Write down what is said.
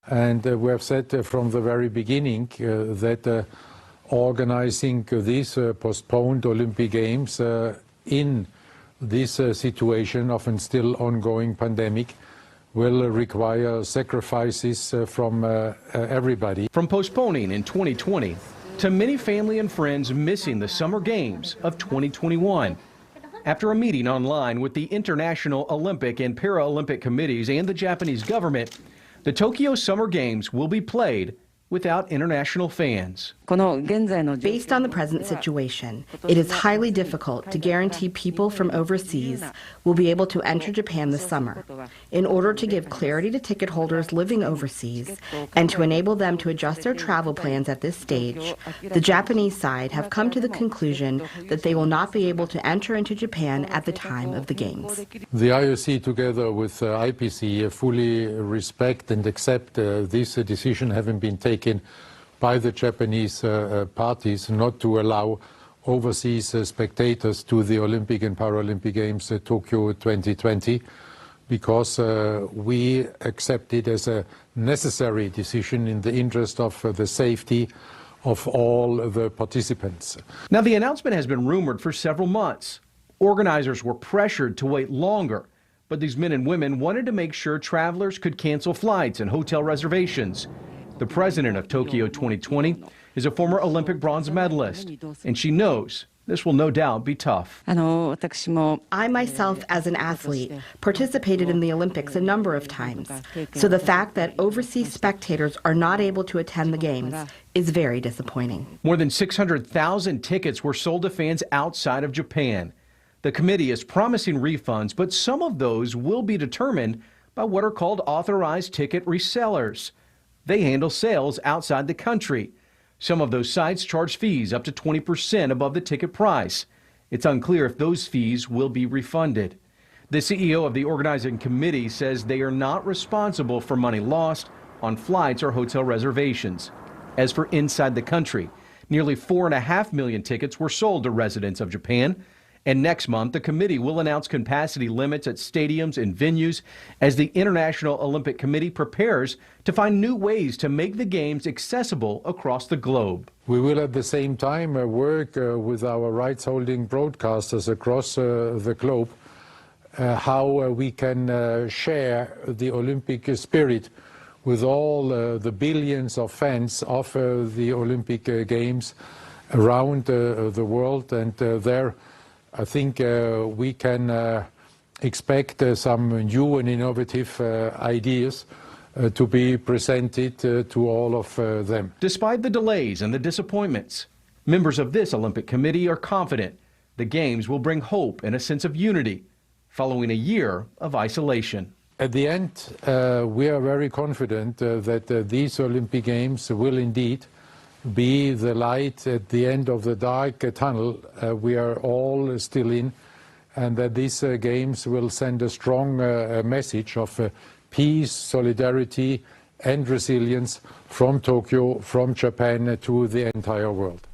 And we have said from the very beginning that organizing these postponed Olympic Games in this situation of a still ongoing pandemic will require sacrifices from everybody. From postponing in 2020 to many family and friends missing the Summer Games of 2021. After a meeting online with the International Olympic and Paralympic Committees and the Japanese government, the Tokyo Summer Games will be played without international fans. Based on the present situation, it is highly difficult to guarantee people from overseas will be able to enter Japan this summer. In order to give clarity to ticket holders living overseas and to enable them to adjust their travel plans at this stage, the Japanese side have come to the conclusion that they will not be able to enter into Japan at the time of the Games. The IOC, together with IPC, fully respect and accept this decision having been taken by the Japanese parties not to allow overseas spectators to the Olympic and Paralympic Games Tokyo 2020, because we accept it as a necessary decision in the interest of the safety of all the participants. Now, the announcement has been rumored for several months. Organizers were pressured to wait longer, but these men and women wanted to make sure travelers could cancel flights and hotel reservations. The president of Tokyo 2020 is a former Olympic bronze medalist, and she knows this will no doubt be tough. I myself, as an athlete, participated in the Olympics a number of times, so the fact that overseas spectators are not able to attend the Games is very disappointing. More than 600,000 tickets were sold to fans outside of Japan. The committee is promising refunds, but some of those will be determined by what are called authorized ticket resellers. They handle sales outside the country. Some of those sites charge fees up to 20% above the ticket price. It's unclear if those fees will be refunded. The CEO of the organizing committee says they are not responsible for money lost on flights or hotel reservations. As for inside the country, nearly 4.5 million tickets were sold to residents of Japan. And next month, the committee will announce capacity limits at stadiums and venues as the International Olympic Committee prepares to find new ways to make the Games accessible across the globe. We will at the same time work with our rights-holding broadcasters across the globe how we can share the Olympic spirit with all the billions of fans of the Olympic Games around the world, and there I think we can expect some new and innovative ideas to be presented to all of them. Despite the delays and the disappointments, members of this Olympic Committee are confident the Games will bring hope and a sense of unity following a year of isolation. At the end, we are very confident that these Olympic Games will indeed be the light at the end of the dark tunnel we are all still in, and that these games will send a strong message of peace, solidarity and resilience from Tokyo, from Japan to the entire world.